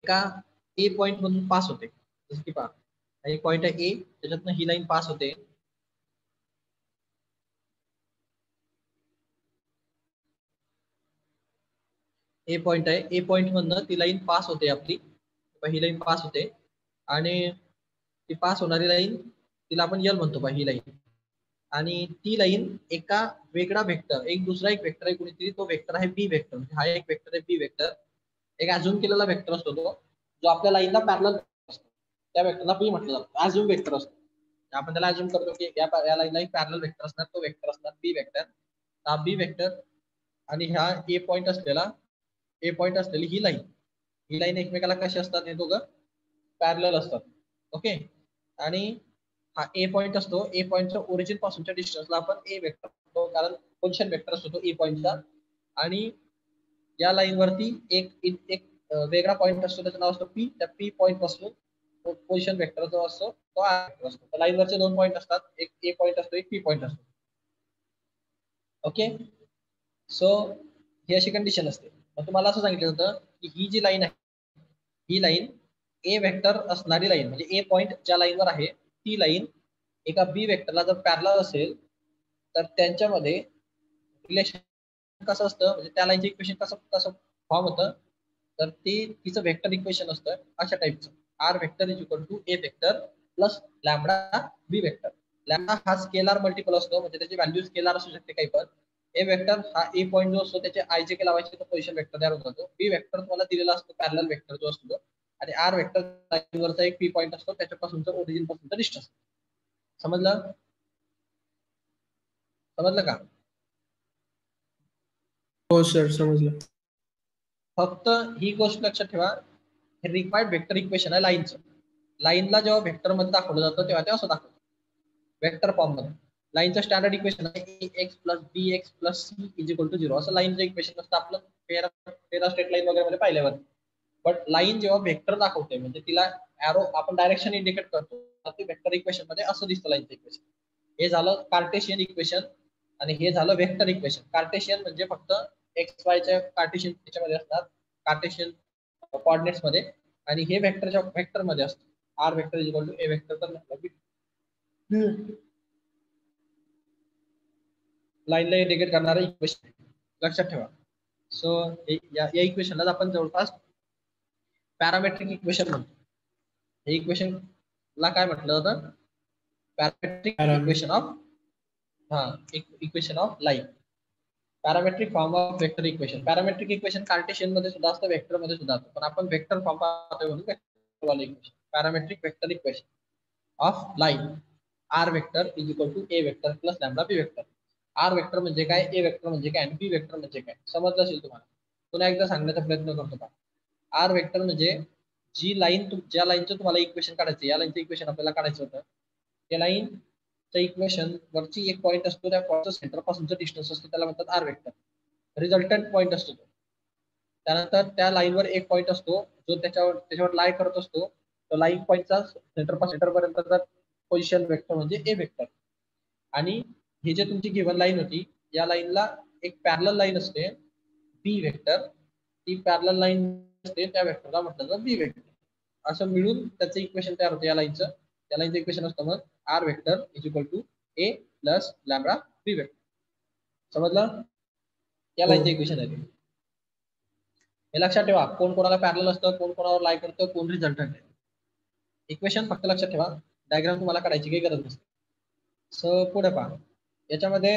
एका ए पॉइंट मधून पास होते, जसं की पहा एक पॉइंट आहे ए, त्याच्यातनं ही लाईन पास होते, ए पॉइंट आहे, ए पॉइंट मधनं ती लाईन पास होते आपली, ही लाईन पास होते आणि ती पास होणारी लाईन तिला आपण यल म्हणतो ही लाईन, आणि ती लाईन एका वेगळा वेक्टर, एक दुसरा एक वेक्टर आहे कुणीतरी, तो वेक्टर आहे बी वेक्टर, हा एक वेक्टर आहे बी वेक्टर, एक अजून केलेला वेक्टर असतो तो जो आपल्या लाईनला पॅरलल असतो, त्या वेक्टरला बी म्हटलं जातं, अजून वेक्टर असतो, आपण त्याला अजून करतो की या लाईनला एक पॅरलल वेक्टर असणार, तो वेक्टर असणार बी वेक्टर, हा बी वेक्टर आणि ह्या ए पॉइंट असलेली ही लाईन एकमेकाला कशी असतात, हे दोघं पॅरलल असतात. ओके, आणि हा ए पॉइंट असतो, ए पॉइंटच्या ओरिजिन पासूनच्या डिस्टन्सला आपण ए वेक्टर म्हणतो, कारण पोझिशन वेक्टर असतो तो ए पॉइंटचा, आणि या लाईन वरती एक वेगळा पॉइंट असतो, त्याचं नाव असतं पी, त्या पी पॉइंट पासून पोझिशन वेक्टर जो असतो तो आर वेक्टर असतो. लाईन वरचे दोन पॉइंट असतात, एक ए पॉइंट असतो, एक पी पॉइंट असतो. ओके, सो ही अशी कंडिशन असते. मग तुम्हाला असं सांगितलं होतं की ही जी लाईन आहे, ही लाईन ए वेक्टर असणारी लाईन, म्हणजे ए पॉइंट ज्या लाईनवर आहे ती लाईन एका बी वेक्टरला जर पॅरलल असेल तर त्यांच्यामध्ये रिलेशन कसं असतं, म्हणजे त्या लाईनचं इक्वेशन कसं कसं फॉर्म होतं, तर ते तिचं वेक्टर इक्वेशन असतं अशा टाईपचं, R vector is equal to A vector plus lambda B vector. Lambda हा स्केलार मल्टिपल असतो, म्हणजे त्याची व्हॅल्यू स्केलार असू शकते काही पण. ए वेक्टर हा ए पॉइंट जो असतो त्याचे आय जे के लावायचे तो पोझिशन वेक्टर तयार होत जातो. बी वेक्टर तुम्हाला दिलेला असतो पॅरलल वेक्टर जो असतो, आणि आर वेक्टर लाईनवरचा एक पी पॉइंट असतो, त्याच्यापासूनचा ओरिजिन पासूनचा डिस्टन्स. समजलं? समजलं का? हो सर, समजलं. फक्त ही गोष्ट लक्षात ठेवा, हे रिक्वायर्ड वेक्टर इक्वेशन आहे लाईनचं. लाईनला जेव्हा वेक्टर मध्ये दाखवलं जातं तेव्हा ते असं दाखवतं वेक्टर फॉर्म मध्ये. लाईनचं स्टँडर्ड इक्वेशन आहे X plus B X plus C is equal to 0, असं लाईनचं इक्वेशन असतं आपलं पेरा स्ट्रेट लाईन वगैरे मध्ये पाहिल्यावर. बट लाईन जेव्हा वेक्टर दाखवते, म्हणजे तिला एरो आपण डायरेक्शन इंडिकेट करतो, ते वेक्टर इक्वेशन मध्ये असं दिसतं लाईनचं इक्वेशन. हे झालं कार्टेशियन इक्वेशन, आणि हे झालं वेक्टर इक्वेशन. कार्टेशियन म्हणजे फक्त एक्स वायच्या कार्टेशियन त्याच्यामध्ये असतात, कार्टेशियन कोऑर्डिनेट्स मध्ये, आणि हे वेक्टरच्या वेक्टर मध्ये असतं, R vector is equal to A vector. तर लाईनला इंडिकेट करणारा इक्वेशन लक्षात ठेवा. सो या इक्वेशनला आपण जवळपास पॅरामेट्रिक इक्वेशन म्हणतो. हे इक्वेशन ला काय म्हटलं जातं? Parametric equation of line. Parametric form of vector equation. Parametric equation Cartesian मध्ये सुद्धा असतं, वेक्टर मध्ये सुद्धा असतं, पण आपण वेक्टर फॉर्म पाहतोय म्हणून वेक्टर वाला equation. Parametric vector equation of line, R vector is equal to A vector plus lambda B vector. R vector म्हणजे काय, ए वेक्टर म्हणजे काय, आणि बी वेक्टर म्हणजे काय, समजलं असेल तुम्हाला. पुन्हा एकदा सांगण्याचा प्रयत्न करतो का. आर वेक्टर म्हणजे जी लाईन, ज्या लाईनचं तुम्हाला इक्वेशन काढायचं, या लाईनचं इक्वेशन आपल्याला काढायचं होतं, त्या लाईनचं इक्वेशन वरची एक पॉईंट असतो, त्या पॉईंटचा सेंटर पासूनचा डिस्टन्स असतो, त्याला म्हणतात आर वेक्टर. रिझल्टंट पॉईंट असतो तो. त्यानंतर त्या लाईनवर एक पॉईंट असतो जो त्याच्यावर लाय करत असतो, तो लाईन पॉईंटचा सेंटर पर्यंतचा पोझिशन वेक्टर म्हणजे ए वेक्टर. आणि ही जे तुमची गिव्हन लाईन होती, या लाईनला एक पॅरलल लाईन असते बी वेक्टर, ती पॅरलल लाईन असते, त्या वेक्टरला म्हटलं जातं बी वेक्टर. असं मिळून त्याचं इक्वेशन तयार होतं या लाईनचं. त्या लाईनचं इक्वेशन असतं मग R vector is equal to A plus lambda B vector. समजलं? या लाईनचं इक्वेशन आहे. हे लक्षात ठेवा, कोण कोणाला पॅरलल असतं, कोण कोणावर लाय करतं, कोण रिझल्टंट आहे. इक्वेशन फक्त लक्षात ठेवा, डायग्राम तुम्हाला काढायची काही गरज नसते. सो पुढे पहा, याच्यामध्ये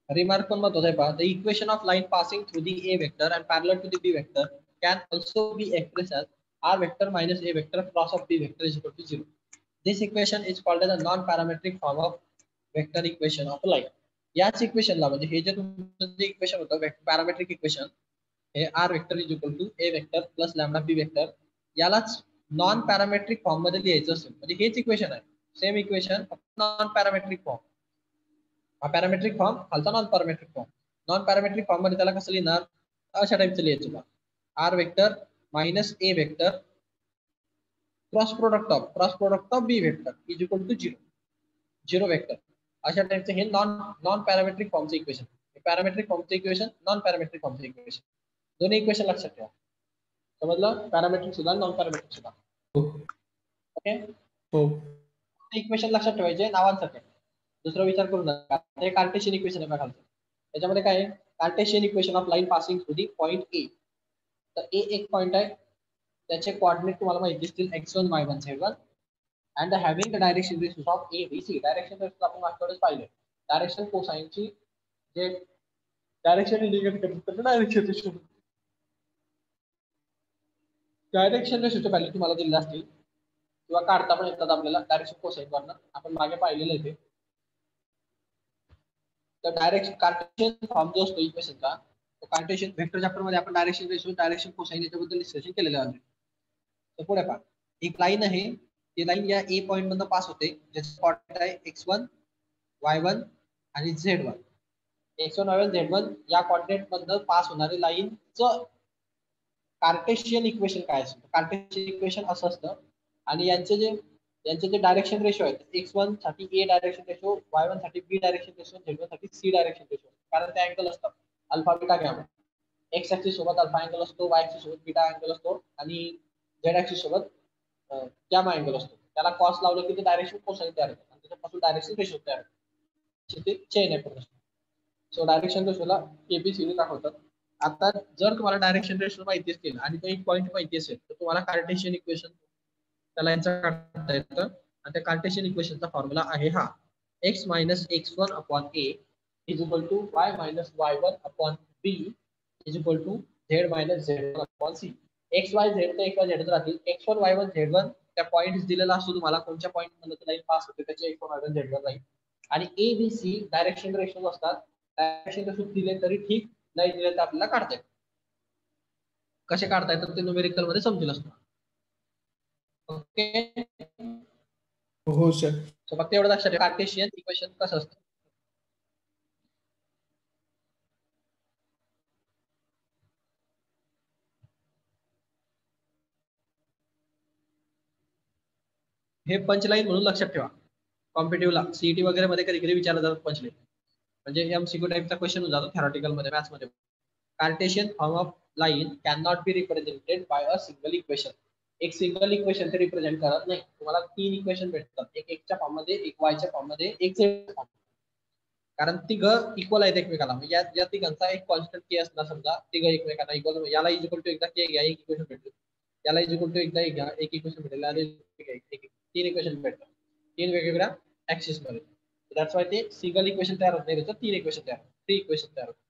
रिमार्क पण महत्वाचा आहे पहा. The equation of line passing through the A vector and parallel to the B vector can also be express as R vector minus A vector cross of B vector is equal to 0. This equation is called as a non parametric form of vector equation of line. याच इक्वेशनला, म्हणजे हे जे तुमचं जे equation होतं parametric equation, हे R vector is equal to A vector plus lambda B vector, यालाच नॉन पॅरामेट्रिक फॉर्म मध्ये लिहायचं असेल, म्हणजे हेच इक्वेशन आहे, same equation, non parametric form. हा पॅरामेट्रिक फॉर्म, खालचा non parametric form. Non parametric form मध्ये त्याला कसं लिहिणार, अशा टाईपचं लिहायचं, R vector minus A vector cross product of B vector is equal to 0 vector. अशा टाईपचं हे नॉन पॅरामेट्रिक फॉर्मचं इक्वेशन. पॅरामेट्रिक फॉर्मचं इक्वेशन, नॉन पॅरामेट्रिक फॉर्मचं इक्वेशन, दोन्ही इक्वेशन लक्षात ठेवा. समजलं? पॅरामेट्रिक सुद्धा नॉन पॅरामेट्रिक सुद्धा. ओके, इक्वेशन लक्षात ठेवायचे नावांसाठी, दुसरा विचार करू नका. हे कार्टेशियन इक्वेशन आहे बघा. त्याच्यामध्ये काय आहे? Cartesian equation of line passing through the point A. तर ए एक पॉईंट आहे, त्याचे कोऑर्डिनेट तुम्हाला माहिती दिसतील x1 y1 z1 and having the direction ratios of A B C. Direction ratios आपण मागच्यावेळेस पाहिले. डायरेक्शन कोसाइनची जे डायरेक्शन इंडिकेट करतात डायरेक्शन रेशो, डायरेक्शन रेशोचे व्हॅल्यू तुम्हाला दिलेले असतील किंवा काढता पण येतात आपल्याला डायरेक्शन कोसाइन वरनं. आपण मागे पाहिलेलं आहे ते. तर डायरेक्शन कार्टेशियन फॉर्म जो असतो इक्वेशनचा, तो कार्टेशियन वेक्टर चॅप्टर मध्ये आपण डायरेक्शन रेशो, डायरेक्शन कोसाइन याच्याबद्दल डिस्कशन केलेलं आहे. तर पुढे पहा, एक लाईन आहे, ती लाईन या ए पॉइंट मधून पास होते, ज्याचा कोऑर्डिनेट आहे x1 y1 आणि z1. x1 y1 z1 या कोऑर्डिनेट मधून पास होणारी लाईनचं कार्टेशियन इक्वेशन काय असतं? कार्टेशियन इक्वेशन असं असतं. आणि यांचे जे डायरेक्शन रेशो आहेत, x1 साठी a डायरेक्शन रेशो, y1 साठी b डायरेक्शन रेशो, z1 साठी c डायरेक्शन रेशो. कारण ते अँगल असतात alpha beta gamma. X axis सोबत अल्फा अँगल असतो, वाय ऍक्सिस सोबत बीटा अँगल असतो आणि झेड ऍक्सिस सोबत गॅमा अँगल असतो. त्याला कॉस लावलं की ते डायरेक्शन कोसाइन तयार होतं आणि त्याच्यापासून डायरेक्शन रेशो तयार होतो. ते चेन आहे पूर्ण. सो डायरेक्शन रेशोला एबीसीडी दाखवतात. आता जर तुम्हाला डायरेक्शन रेशो माहिती असतील आणि तो एक पॉईंट माहिती असेल, तर तुम्हाला कार्टेशियन इक्वेशन त्याला यांचा काढता येतं. आणि त्या कार्टेशियन इक्वेशनचा फॉर्म्युला आहे हा: x minus x1 upon a is equal to y minus y1 upon b is equal to z minus z1 upon c. x y z तर x y z राहतील. x1 y1 z1 त्या point दिलेला असतो तुम्हाला, कोणत्या point मध्ये line pass होते त्याचे x1 y1 z1 राहील. आणि a b c direction ratio असतात. डायरेक्शन रेशो दिले तरी ठीक, नाही दिले तर आपल्याला काढता येईल. कसे काढता येतात ते न्यूमेरिकल मध्ये समजेल असतं. ओके, हो सर. सो फक्त एवढं लक्षात ठेवा, कार्टेशियन इक्वेशन कसं असतं. हे पंचलाईन म्हणून लक्षात ठेवा. कॉम्पिटिव्हला सीईटी वगैरे मध्ये कधी कधी विचारलं जातात पंचलाईन, म्हणजे एमसीक्यू टाइपचा क्वेश्चन होऊन जातो थेरॉटिकल मध्ये, मॅथ्स मध्ये. Cartesian form of line can not be represented by a single equation. एक सिंगल इक्वेशन ते रिप्रेझेंट करत नाही. तुम्हाला 3 इक्वेशन भेटतात, एक एक्सच्या फॉर्म मध्ये, एक वायच्या फॉर्म मध्ये, एक झेडच्या फॉर्म. कारण तिघ इक्वल आहेत एकमेकाला. या तिघांचा एक कॉन्स्टंट के असला समजा, तिघ एकमेकांना इक्वल, याला इज इक्वल टू एकदा के घ्या, एक इक्वेशन भेटेल. याला इज इक्वल टू एकदा एक घ्या, एक इक्वेशन भेटेल. आणि 3 इक्वेशन भेटतात 3 वेगवेगळ्या ऍक्सिस मध्ये. दॅट्स वाय ते सिंगल इक्वेशन तयार होत नाही, त्याचं 3 इक्वेशन तयार होतात, 3 इक्वेशन तयार होतात.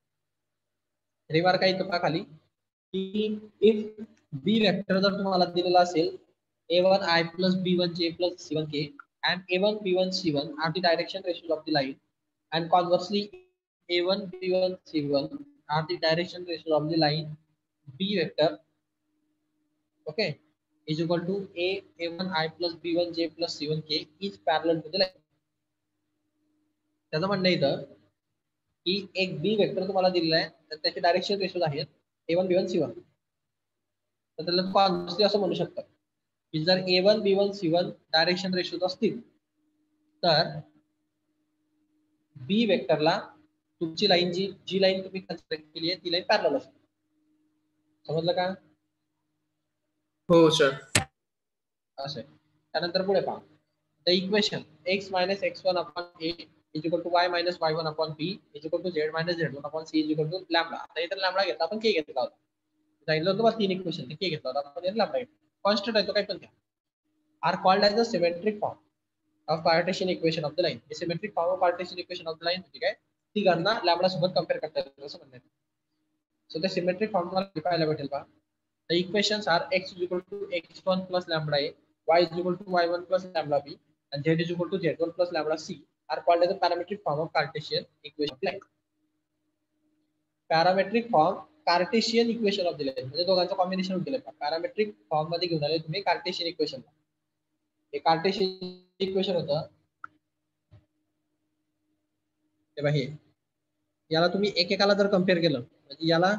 रिमार्क आहे इथं खाली की इफ बी वेक्टर जर तुम्हाला दिलेला असेल a1 i plus b1 j plus c1 k and a1 b1 c1 are the direction ratios of the line, and conversely a1 b1 c1 are the direction ratios of the line b vector, okay, is equal to a1 i plus b1 j plus c1 k is parallel to the line. त्याचं म्हणणं इथं की एक बी vector तुम्हाला दिलेला आहे, तर त्याचे डायरेक्शन रेशोज आहेत a1 b1 c1. तर त्याला कॉन्स्टंट असं म्हणू शकतात की जर a1 b1 c1 direction ratios असतील, तर बी वेक्टरला तुमची लाईन जी लाईन तुम्ही कन्स्ट्रक्ट केली आहे ती लाईन पॅरलल असते. समजलं का? हो सर. असं. त्यानंतर पुढे पहा, the equation x minus x1 upon a is equal to y minus y1 upon b is equal to z minus z1 upon c is equal to lambda. आता इथं लॅम्बडा घेतला, आपण k घेतला होता. सांगितलं होतं बघा 3 इक्वेशन, ते k घेतला होता आपण, लॅम्बडा घेतला. कॉन्स्टंट आहे तो काही पण घ्या. Are called as the symmetric form of partition equation of the line. हे symmetric form of partition equation of the line म्हणजे काय? तिघांना लॅम्बडा सोबत कंपेअर करता येईल असं म्हणतात. सो द सिमेट्रिक फॉर्म तुम्हाला पाहायला भेटेल पहा. The equations are x is equal to x1 plus lambda a, y is equal to y1 plus lambda b, and z is equal to z1 plus lambda c are called as the parametric form of Cartesian equation of line. Parametric form Cartesian equation of the line म्हणजे दोघांचं combination दिलंय. Parametric form मध्ये घेऊन आले तुम्ही Cartesian equation. हे Cartesian equation होतं ते बघा, हे याला तुम्ही एकेकाला जर कम्पेअर केलं, म्हणजे याला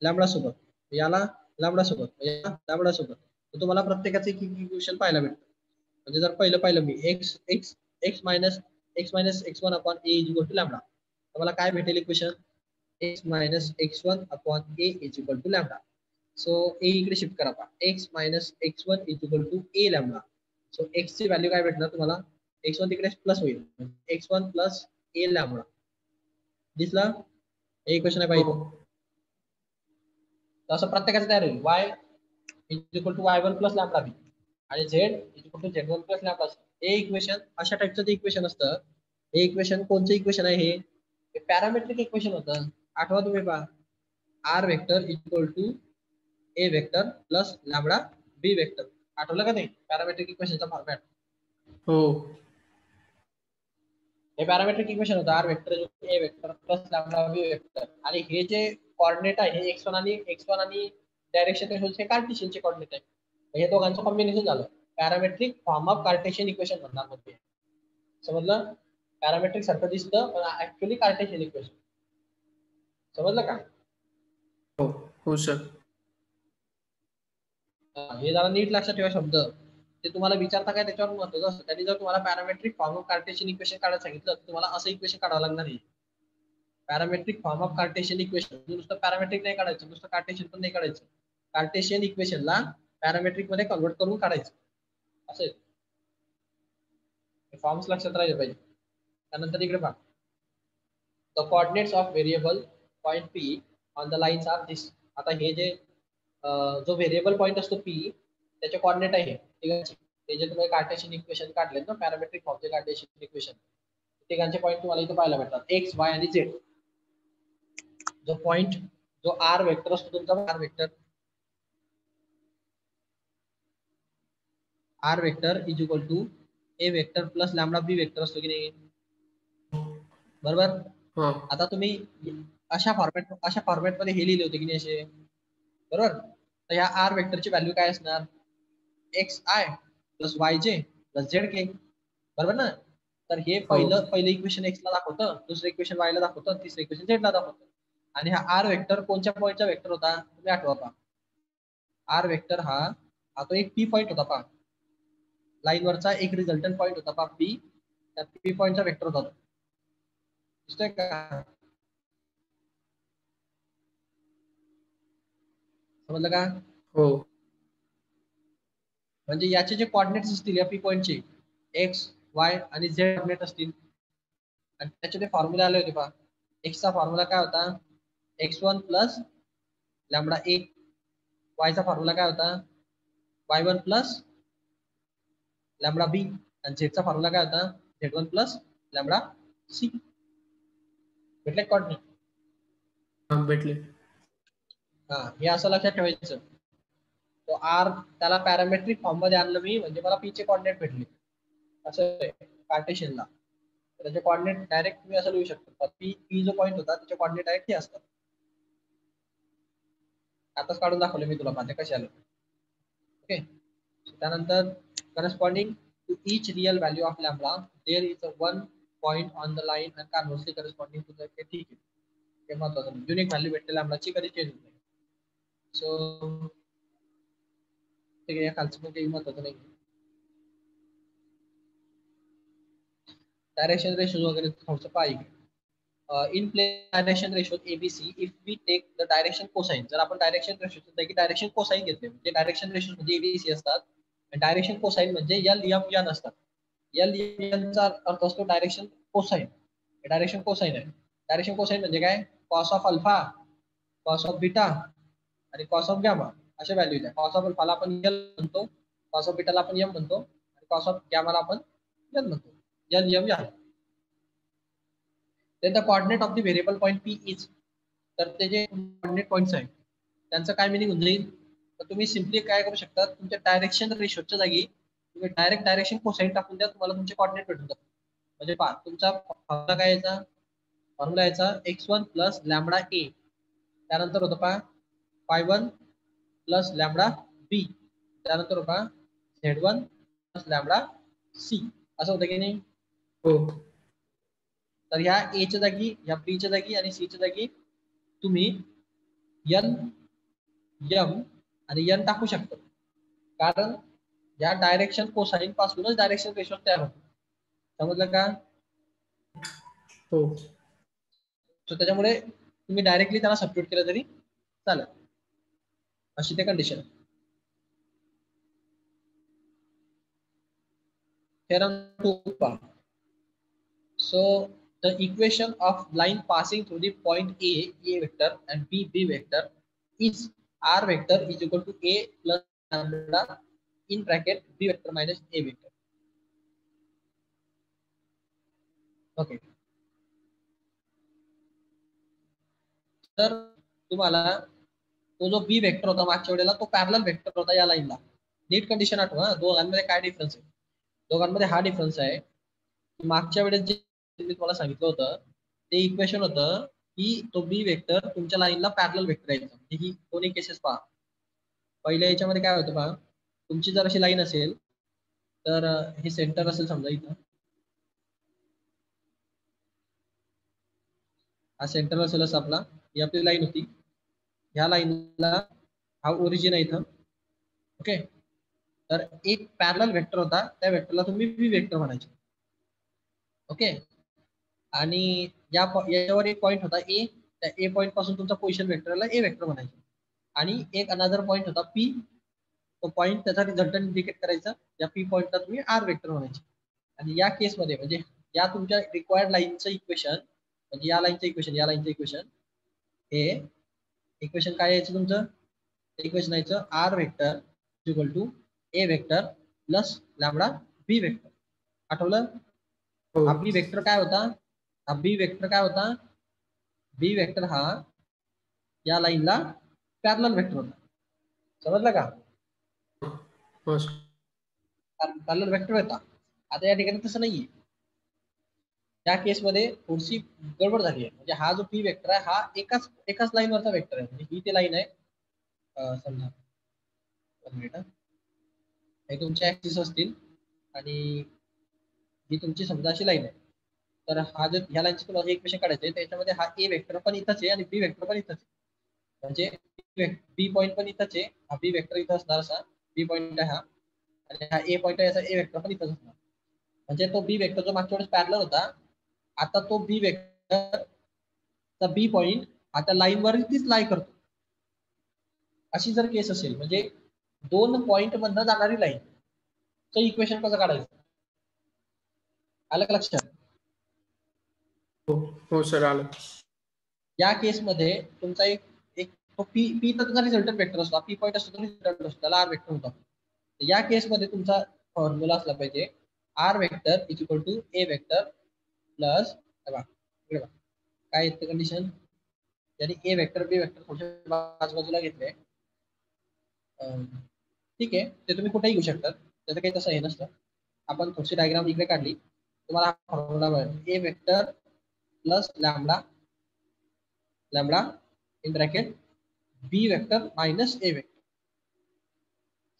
लॅम्बडा सोबत, याला लॅम्बडा सोबत, याला लॅम्बडा सोबत, तर तुम्हाला प्रत्येकाचं एक इक्वेशन पाहायला भेटतं. म्हणजे जर पहिलं मी x minus x1 upon a is equal to lambda, तर मला काय भेटेल equation? x minus x1 upon a is equal to lambda. So A इकडे शिफ्ट करा पहा, X minus x1 is equal to A lambda. So X ची value काय भेटणार तुम्हाला, x1 तिकडे प्लस होईल, x1 प्लस ए लॅम्बडा. दिसला, हे इक्वेशन आहे पाहिजे. असं प्रत्येकाचं तयार होईल, y is equal to y1 plus lambda B आणि z is equal to z1 plus lambda C. हे इक्वेशन अशा टाइपचं ते इक्वेशन असतं. हे इक्वेशन कोणतं इक्वेशन आहे, हे पॅरामेट्रिक इक्वेशन होतं. आठवा तुम्ही पहा, R vector equal to A vector plus lambda B vector. आठवलं का नाही पॅरामेट्रिक इक्वेशनचा फॉर्मॅट? हो, हे पॅरामेट्रिक इक्वेशन होतं, R vector A vector plus lambda B vector. आणि हे जे कोऑर्डिनेट आहे हे x1 आणि डायरेक्शन हे कार्टेशियनचे कोऑर्डिनेट आहे. हे दोघांचं कॉम्बिनेशन झालं, parametric form of Cartesian equation म्हणणार मध्ये. समजलं, पॅरामेट्रिक सारखं दिसतं पण ऍक्च्युअली कार्टेशियन इक्वेशन. समजलं का? हो हो सर. हे जरा नीट लक्षात ठेवा शब्द, ते तुम्हाला विचारता काय त्याच्यावर महत्वाचं असतं. त्यांनी जर तुम्हाला parametric form of Cartesian equation काढायला सांगितलं तर तुम्हाला असं इक्वेशन काढावं लागणार आहे. Parametric form of Cartesian equation, नुसतं पॅरामेट्रिक नाही काढायचं, नुसतं कार्टेशियन पण नाही काढायचं. कार्टेशियन इक्वेशनला पॅरामेट्रिक मध्ये कन्वर्ट करून काढायचं, असेल. फॉर्म्स लक्षात राहिले पाहिजे. त्यानंतर इकडे पहा, the coordinates of variable point P on the lines are this. आता हे जे जो व्हेरिएबल पॉइंट असतो पी, त्याचे कोऑर्डिनेट आहे ठीक आहे. ते जे तुम्ही कार्टेशियन इक्वेशन काढले ना, पॅरामेट्रिक फॉर्मचे कार्टेशियन इक्वेशन, तिघांचे पॉईंट तुम्हाला इथे पाहायला भेटतात, एक्स वाय आणि झेड. जो पॉइंट, जो आर वेक्टर असतो तुमचा, R vector is equal to A vector plus lambda B vector असतो की नाही, बरोबर. आता तुम्ही अशा फॉर्मॅट मध्ये हे लिहिले होते की नाही असे, बरोबर. तर ह्या आर वेक्टरची व्हॅल्यू काय असणार, एक्स आय प्लस वाय जे प्लस झेड के, बरोबर ना. तर हे पहिलं इक्वेशन एक्स ला दाखवतं, दुसरं इक्वेशन वाय ला दाखवतं, तिसरं इक्वेशन झेड ला दाखवतं. आणि हा आर वेक्टर कोणत्या पॉईंटचा वेक्टर होता तुम्ही आठवा पहा. आर वेक्टर हा तो एक पी पॉईंट होता पहा, लाईन वरचा एक रिझल्टंट पॉईंट होता पहा पी, त्या पी पॉईंटचा वेक्टर होता. दिसतोय का, समजलं का? हो. म्हणजे याचे जे कोऑर्डिनेट्स असतील या पी पॉईंटचे, एक्स वाय आणि झेड कोऑर्डिनेट असतील, आणि त्याचे ते फॉर्म्युला आले होते पहा. एक्सचा फॉर्म्युला काय होता, x1 प्लस लॅम्बडा ए. वायचा फॉर्म्युला काय होता, y1 प्लस लॅम्बडा बी. आणि झेडचा फॉर्म्युला काय होता, z1 प्लस लॅम्बडा सी. भेटले कोऑर्डिनेट? भेटले. हा, हे असं लक्षात ठेवायचं. तो आर त्याला पॅरामेट्रिक फॉर्म मध्ये आणलं मी, म्हणजे मला पी चे कोऑर्डिनेट भेटले. असं कार्टेशियनला त्याचे कोऑर्डिनेट डायरेक्ट तुम्ही असं लिहू शकता, पी जो पॉईंट होता त्याचे कोऑर्डिनेट डायरेक्ट हे असतात. आताच काढून दाखवले मी तुला, पाहते कसे आले. ओके. त्यानंतर corresponding to each real value of lambda there is a one point on the line and conversely corresponding to the, ठीक आहे. हे महत्वाचं, युनिक व्हॅल्यू भेटते लॅम्बडाची, कधी चेंज होत नाही. सो ठीक आहे, या खालचं पण काही महत्वाचं नाही. डायरेक्शन रेशोज वगैरे थोडंसं पाहिजे. In plane direction ratio A B C if we take the direction cosine. जर आपण डायरेक्शन रेशो पैकी डायरेक्शन कोसाइन घेतले, म्हणजे डायरेक्शन रेशो म्हणजे एबीसी असतात, डायरेक्शन कोसाइन म्हणजे एल एम एन असतात. एल एम चा अर्थ असतो डायरेक्शन कोसाइन. डायरेक्शन कोसाइन आहे. डायरेक्शन कोसाइन म्हणजे काय, cos of alpha, cos of beta आणि कॉस ऑफ गॅमा अशा व्हॅल्यू आहे. कॉस ऑफ अल्फाला आपण एल म्हणतो, कॉस ऑफ बीटाला आपण एम म्हणतो, आणि कॉस ऑफ गॅमाला आपण एल म्हणतो. L M N. then the coordinate of the variable point p is, तर ते जे कोऑर्डिनेट पॉइंट्स आहेत त्यांचं काय मिनिंग होऊन जाईल, तर तुम्ही सिम्पली काय करू शकता, तुमच्या डायरेक्शन रेशोच्या जागी तुम्ही डायरेक्ट डायरेक्शन कोसाइन टाकून द्या, तुम्हाला तुमचे कोऑर्डिनेट भेटून जातात. म्हणजे पहा, तुमचा फॉर्म्युला काय यायचा, फॉर्म्युला यायचा x1 प्लस लॅम्बडा ए, त्यानंतर होतं पहा y1 प्लस लॅम्बडा बी, त्यानंतर होता z1 प्लस लॅम्बडा सी. असं होतं की नाही? हो. तर ह्या ए च्या जागी, ह्या बी च्या जागी आणि सी च्या जागी तुम्ही एन, एम आणि एन टाकू शकता, कारण या डायरेक्शन कोसाइन पासूनच डायरेक्शन रेशो तयार होतो. समजलं का? हो. सो त्याच्यामुळे तुम्ही डायरेक्टली त्याला सबस्टिट्यूट केलं तरी चालेल. अशी ते condition. Theorem 2. So the equation of line passing through the point A vector, and B vector is R vector is equal to A plus lambda in bracket B vector minus A vector. Okay. तर तुम्हाला तो जो बी vector होता मागच्या वेळेला तो parallel vector होता या लाईनला. नीट कंडिशन आठवा, दोघांमध्ये काय डिफरन्स आहे. दोघांमध्ये हा डिफरन्स आहे, मागच्या वेळेस जे मी तुम्हाला सांगितलं होतं ते इक्वेशन होतं की तो बी वेक्टर तुमच्या लाईनला पॅरलल वेक्टर आहे. ही दोन्ही केसेस पहा. पहिल्या याच्यामध्ये काय होतं पहा, तुमची जर अशी लाईन असेल तर हे सेंटर असेल समजा इथं, हा सेंटर असेल असं आपला, ही आपली लाईन होती, ह्या लाईनला हा ओरिजिन आहे इथं. ओके. तर एक पॅरलल वेक्टर होता, त्या वेक्टरला तुम्ही बी वेक्टर म्हणायचे. ओके. आणि याच्यावर एक पॉईंट होता ए, त्या ए पॉईंट पासून तुमचा पोझिशन वेक्टरला ए वेक्टर म्हणायचं. आणि एक अनदर पॉईंट होता पी, तो पॉईंट त्याचा रिझल्टंट इंडिकेट करायचा, या पी पॉईंटला तुम्ही आर वेक्टर म्हणायचे. आणि या केसमध्ये म्हणजे या तुमच्या रिक्वायर्ड लाईनचं इक्वेशन, म्हणजे या लाईनचं इक्वेशन हे इक्वेशन काय यायचं तुमचं, इक्वेशन यायचं R vector equal to A vector plus lambda B vector. आठवलं? हो. हा बी वेक्टर काय होता, हा बी वेक्टर काय होता, बी वेक्टर हा या लाईनला पॅरलल वेक्टर होता. समजलं का? हो. पॅरलल वेक्टर होता. आता या ठिकाणी तसं नाहीये. त्या केसमध्ये थोडीशी गडबड झाली आहे. म्हणजे हा जो पी वेक्टर आहे हा एकाच लाईनवरचा वेक्टर आहे. म्हणजे ही ती लाईन आहे, समजा 1 मिनिट, हे तुमचे ऍक्सिस असतील आणि ही तुमची समजा अशी लाईन आहे. तर हा जर ह्या लाईनची तुम्हाला इक्वेशन काढायचे, त्याच्यामध्ये हा ए वेक्टर पण इथंच आहे आणि बी वेक्टर पण इथंच आहे. म्हणजे बी पॉईंट पण इथंच आहे, हा बी वेक्टर इथं असणार असा, बी पॉईंट आहे हा, आणि हा ए पॉईंट आहे, याचा ए वेक्टर पण इथंच असणार. म्हणजे तो बी वेक्टर जो मागच्या वेळेस पॅरलल होता, आता तो बी वेक्टर बी पॉईंट आता लाईनवर तीच लाई करतो. अशी जर केस असेल, म्हणजे दोन पॉईंट मधनं जाणारी लाईन, तर इक्वेशन कसं काढायचं, आलं का लक्षात? हो सर, आलं. या केसमध्ये तुमचा एक एक पी तर तुमचा रिझल्टंट वेक्टर असतो, पी पॉईंट असतो, रिझल्टंट असतो, त्याला आर वेक्टर होता. या केसमध्ये तुमचा फॉर्म्युला असला पाहिजे R vector is equal to A vector plus काय येतं कंडिशन, यानी ए वेक्टर बी वेक्टर थोडे बाजूला घेतले, ठीक आहे, ते तुम्ही कुठेही घेऊ शकतात, त्याचं काही तसं हे नसतं. आपण थोडीशी डायग्राम इकडे काढली, तुम्हाला फॉर्म्युला मिळेल A vector plus lambda in bracket B vector minus A vector.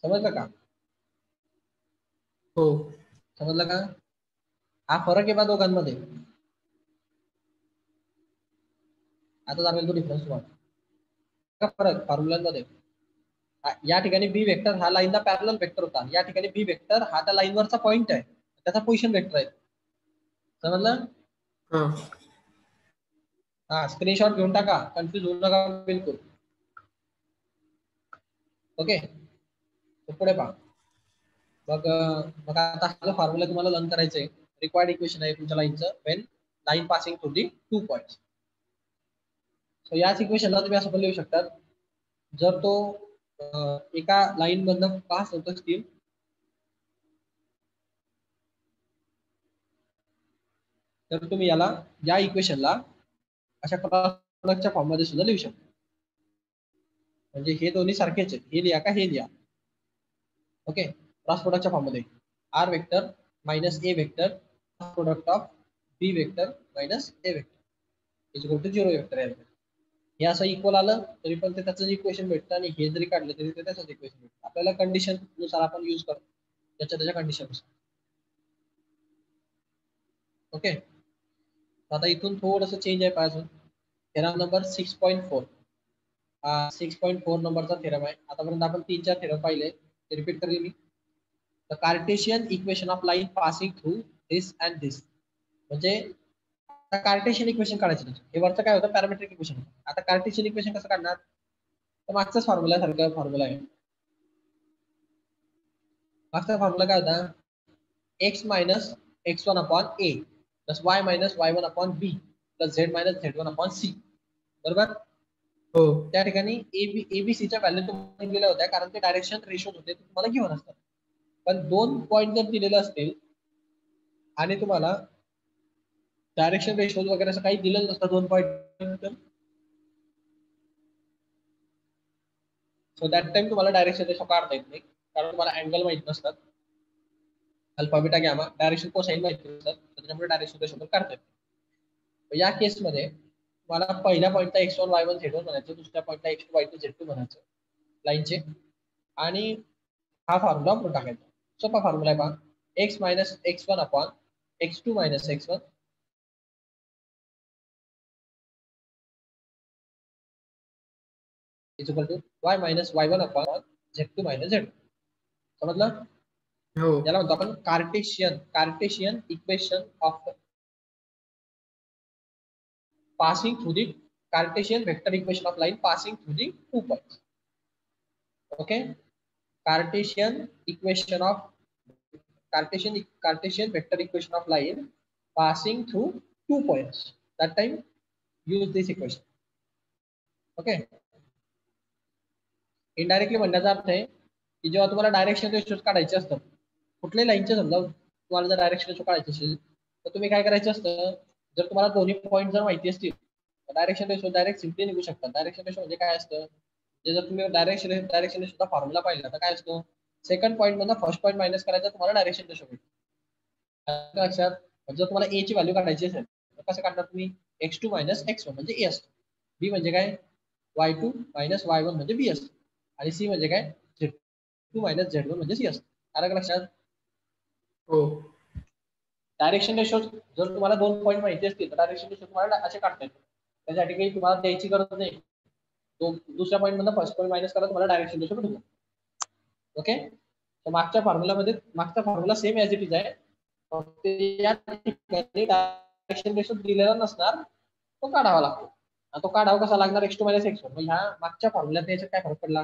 समजलं का? हो. समजलं का? हा फरक आहे बा दोघांमध्ये. आता जाणवेल तो डिफरन्स तुम्हाला. फरक फॉर्म्युलांमध्ये, या ठिकाणी बी वेक्टर हा लाईनला पॅरलल वेक्टर होता, या ठिकाणी बी वेक्टर हा त्या लाईनवरचा पॉईंट आहे, त्याचा पोझिशन वेक्टर आहे. समजलं? हा, स्क्रीनशॉट घेऊन टाका, कन्फ्युज होऊ नका बिलकुल. ओके, पुढे पहा. मग आता हा फॉर्म्युला तुम्हाला लर्न करायचं आहे. रिक्वायर्ड इक्वेशन आहे तुमच्या लाईनचं, when line passing through the 2 points. So याच इक्वेशनला तुम्ही असं पण लिहू शकतात, जर तो एका लाईन मधनं पास होत असतील तर तुम्ही याला या इक्वेशनला अशा प्रॉडक्टच्या फॉर्म मध्ये सुद्धा लिहू शकता. म्हणजे हे दोन्ही सारखेच आहेत, हे लिहा का हे लिहा. ओके, क्रॉस प्रोडक्टच्या फॉर्म मध्ये R vector minus A vector product of B vector minus A vector is equal to 0 vector आहे. हे असं इक्वल आलं तरी पण ते त्याचं इक्वेशन भेटतं, आणि हे जरी काढलं तरी ते त्याचंच इक्वेशन भेटतं. आपल्याला कंडिशन नुसार आपण यूज करतो, त्याच्या कंडिशन नुसार. ओके, आता इथून थोडंसं चेंज आहे पाहिजे. थेरम नंबर 6.4, 6.4 नंबरचा थेरम आहे. आतापर्यंत आपण 3-4 थेरम पाहिले, ते रिपीट करेल मी. The Cartesian equation of line passing through this and this. म्हणजे कार्टेशियन इक्वेशन काढायचं, हे वरचं काय होतं पॅरामेट्रिक इक्वेशन. आता कार्टेशियन इक्वेशन कसं काढणार, तर मागचाच फॉर्म्युला सारखा फॉर्म्युला आहे. मागचा फॉर्म्युला काय होता, X minus x1 upon A plus y minus y1 upon B plus z minus z1 upon C. बरोबर. हो. त्या ठिकाणी एबीसीच्या व्हॅल्यू तुम्हाला दिलेल्या होत्या कारण ते डायरेक्शन रेशो होते, तुम्हाला घेऊन असतात. पण 2 पॉईंट जर दिलेले असतील आणि तुम्हाला डायरेक्शन रेशो वगैरे असं काही दिलं नसतं 2 पॉईंट, सो दॅट टाइम तुम्हाला डायरेक्शन रेशो काढता येत नाही कारण तुम्हाला अँगल माहित नसतात, alpha beta gamma direction cosine माहिती नसतात, त्याच्यामुळे डायरेक्शन रेशो पण काढता येत. या केसमध्ये मला पहिल्या पॉईंटला x1 y1 z1 म्हणायचं, दुसऱ्या पॉईंटला x2 y2 z2 म्हणायचं लाईनचे, आणि हा फॉर्म्युला वापरून टाकायचा. सोपा फॉर्म्युला आहे पहा, x minus x1 upon x2 minus x1 is equal to y minus y1 upon z2 minus z2. समजलं. हो. याला म्हणतो आपण Cartesian equation of passing through the Cartesian vector equation of line passing through the 2 points. Okay, Cartesian vector equation of line passing through 2 points. That time use this equation. Okay, indirectly म्हणण्याचा अर्थ आहे की जेव्हा तुम्हाला direction ratio काढायचे असतात कुठल्याही लाईनचे, समजा तुम्हाला जर डायरेक्शन रेशो काढायचे असेल तर तुम्ही काय करायचं असतं, जर तुम्हाला दोन्ही पॉईंट जर माहिती असतील डायरेक्शन रेशो डायरेक्ट सिम्पली निघू शकतात. डायरेक्शन रेशो म्हणजे काय असतं, जे जर तुम्ही डायरेक्शन रेशोचा फॉर्म्युला पाहिला तर काय असतो, सेकंड पॉईंट मधून फर्स्ट पॉईंट मायनस करायचा, तुम्हाला डायरेक्शन रेशो भेटतो. लक्षात. जर तुम्हाला ए ची व्हॅल्यू काढायची असेल तर कसं काढणार तुम्ही, x2 मायनस x1 म्हणजे ए असतो, बी म्हणजे काय y2 मायनस y1 म्हणजे बी असतो, आणि सी म्हणजे काय z2 मायनस z1 म्हणजे सी असतो. कारण लक्षात. हो. डायरेक्शन रेशो जर तुम्हाला 2 पॉईंट माहिती असतील तर डायरेक्शन रेशो तुम्हाला असे काढता येतात. त्यासाठी काही तुम्हाला द्यायची गरज नाही, तो दुसऱ्या पॉईंट मधून फर्स्ट पॉईंट मायनस करा, तुम्हाला डायरेक्शन रेशो भेटून. ओके, तर मागच्या formula same as it is आहे, फक्त या ठिकाणी डायरेक्शन रेशो दिलेला नसणार, तो काढावा लागतो. तो काढावा कसा लागणार, x2 मायनस x1. ह्या मागच्या फॉर्म्युल्यात याच्यात काय फरक पडला,